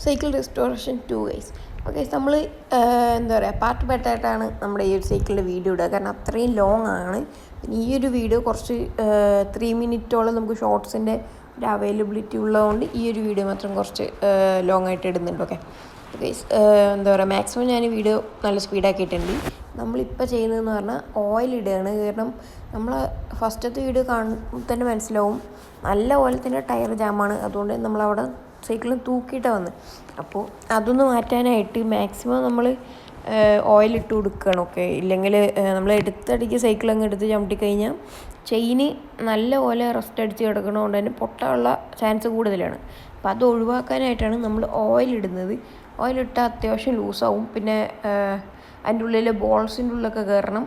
Cycle restoration 2 guys. Okay, നമ്മൾ എന്താ പറയുക, പാർട്ട് പാർട്ടായിട്ടാണ് നമ്മുടെ ഈ ഒരു സൈക്കിളിൻ്റെ വീഡിയോ ഇടുക. കാരണം അത്രയും ലോങ് ആണ്. പിന്നെ ഈ ഒരു വീഡിയോ കുറച്ച് 3 മിനിറ്റോളം നമുക്ക് ഷോർട്സിൻ്റെ ഒരു അവൈലബിലിറ്റി ഉള്ളതുകൊണ്ട് ഈ ഒരു വീഡിയോ മാത്രം കുറച്ച് ലോങ് ആയിട്ട് ഇടുന്നുണ്ട്. ഓക്കെ ഗൈസ്, എന്താ പറയുക, മാക്സിമം ഞാൻ വീഡിയോ നല്ല സ്പീഡാക്കിയിട്ടുണ്ട്. നമ്മളിപ്പോൾ ചെയ്യുന്നതെന്ന് പറഞ്ഞാൽ ഓയിൽ ഇടുകയാണ്. കാരണം നമ്മൾ ഫസ്റ്റത്തെ വീഡിയോ കാണുമ്പോൾ തന്നെ മനസ്സിലാവും നല്ല പോലെ തന്നെ ടയർ ജാമാണ്. അതുകൊണ്ട് നമ്മളവിടെ സൈക്കിളിൽ തൂക്കിയിട്ടാണ് വന്നത്. അപ്പോൾ അതൊന്ന് മാറ്റാനായിട്ട് മാക്സിമം നമ്മൾ ഓയിലിട്ട് കൊടുക്കണം. ഓക്കെ, ഇല്ലെങ്കിൽ നമ്മൾ എടുത്തടിക്ക് സൈക്കിൾ അങ്ങ് എടുത്ത് ചവിട്ടി കഴിഞ്ഞാൽ ചെയിന് നല്ല പോലെ റസ്റ്റ് അടിച്ച് കിടക്കണതുകൊണ്ട് തന്നെ പൊട്ടാനുള്ള ചാൻസ് കൂടുതലാണ്. അപ്പോൾ അത് ഒഴിവാക്കാനായിട്ടാണ് നമ്മൾ ഓയിലിടുന്നത്. ഓയിലിട്ടാൽ അത്യാവശ്യം ലൂസാവും. പിന്നെ അതിൻ്റെ ഉള്ളിൽ ബോൾസിൻ്റെ ഉള്ളിലൊക്കെ കയറണം.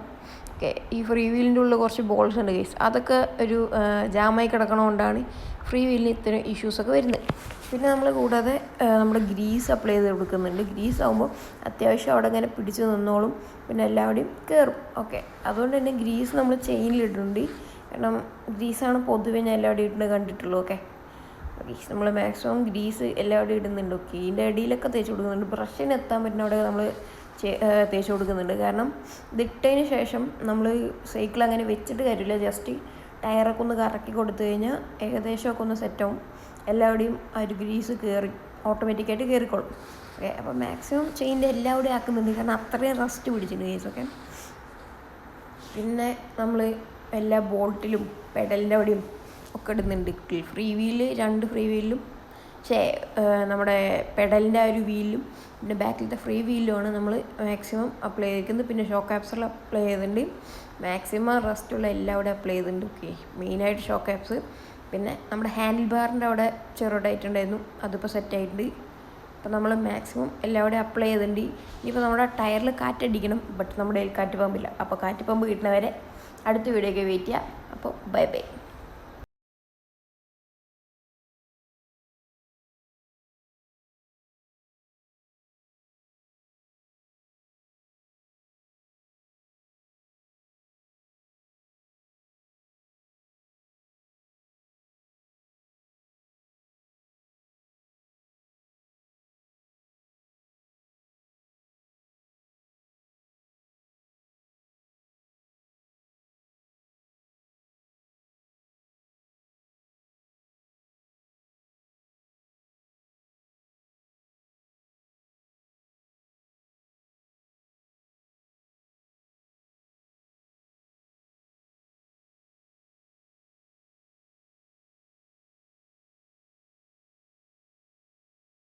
ഓക്കെ, ഈ ഫ്രീ വീലിൻ്റെ ഉള്ളിൽ കുറച്ച് ബോൾസ് ഉണ്ട് ഗൈസ്. അതൊക്കെ ഒരു ജാമായി കിടക്കണതുകൊണ്ടാണ് ഫ്രീ വീലിന് ഇത്തരം ഇഷ്യൂസൊക്കെ വരുന്നത്. പിന്നെ നമ്മൾ കൂടാതെ നമ്മുടെ ഗ്രീസ് അപ്ലൈ ചെയ്ത് കൊടുക്കുന്നുണ്ട്. ഗ്രീസ് ആകുമ്പോൾ അത്യാവശ്യം അവിടെ ഇങ്ങനെ പിടിച്ച് നിന്നോളും, പിന്നെ എല്ലാവരുടെയും കയറും. ഓക്കെ, അതുകൊണ്ട് തന്നെ ഗ്രീസ് നമ്മൾ ചെയിനിലിടുന്നുണ്ട്. കാരണം ഗ്രീസാണ് പൊതുവെ ഞാൻ എല്ലാവരുടെയും ഇടുന്നത് കണ്ടിട്ടുള്ളൂ. ഓക്കെ, നമ്മൾ മാക്സിമം ഗ്രീസ് എല്ലാവരുടെയും ഇടുന്നുണ്ട്. ഓക്കെ, ഇതിൻ്റെ അടിയിലൊക്കെ തേച്ച് കൊടുക്കുന്നുണ്ട്. ബ്രഷിന് എത്താൻ പറ്റുന്ന അവിടെ നമ്മൾ തേച്ച് കൊടുക്കുന്നുണ്ട്. കാരണം ഇതിട്ടതിന് ശേഷം നമ്മൾ സൈക്കിൾ അങ്ങനെ വെച്ചിട്ട് കാര്യമില്ല. ജസ്റ്റ് ടയറൊക്കെ ഒന്ന് കറക്കി കൊടുത്തു കഴിഞ്ഞാൽ ഏകദേശമൊക്കെ ഒന്ന് സെറ്റാവും. എല്ലാവരുടെയും ആ ഒരു ഗ്രീസ് കയറി ഓട്ടോമാറ്റിക്കായിട്ട് കയറിക്കോളും. ഓക്കെ, അപ്പോൾ മാക്സിമം ചെയിൻ്റെ എല്ലാവരുടെയും ആക്കുന്നുണ്ട്. കാരണം അത്രയും റസ്റ്റ് പിടിച്ചിട്ടുണ്ട് കേസ്. ഓക്കെ, പിന്നെ നമ്മൾ എല്ലാ ബോൾട്ടിലും പെഡലിൻ്റെ അവിടെയും ഒക്കെ ഇടുന്നുണ്ട്. ഫ്രീ വീല് 2 ഫ്രീ വീലിലും നമ്മുടെ പെഡലിൻ്റെ ആ ഒരു വീലിലും പിന്നെ ബാക്കിലത്തെ ഫ്രീ വീലിലുമാണ് നമ്മൾ മാക്സിമം അപ്ലൈ ചെയ്തിരിക്കുന്നത്. പിന്നെ ഷോക്ക് ആപ്സിൽ അപ്ലൈ ചെയ്തിട്ടുണ്ട്. മാക്സിമം റെസ്റ്റുള്ള എല്ലാവിടെയും അപ്ലൈ ചെയ്തിട്ടുണ്ട്. ഓക്കെ, മെയിനായിട്ട് ഷോക്ക് ആപ്സ്. പിന്നെ നമ്മുടെ ഹാൻഡിൽ ബാറിൻ്റെ അവിടെ ചെറുതായിട്ടുണ്ടായിരുന്നു, അതിപ്പോൾ സെറ്റായിട്ടുണ്ട്. അപ്പോൾ നമ്മൾ മാക്സിമം എല്ലാവിടെയും അപ്ലൈ ചെയ്തിട്ടുണ്ട്. ഇനിയിപ്പോൾ നമ്മുടെ ടയറിൽ കാറ്റടിക്കണം, ബട്ട് നമ്മുടെ കയ്യിൽ കാറ്റ് പമ്പില്ല. അപ്പോൾ കാറ്റ് പമ്പ് കിട്ടുന്നവരെ അടുത്ത വീഡിയോയ്ക്ക് വെയിറ്റ് ചെയ്യാം. അപ്പോൾ ബൈ ബൈ.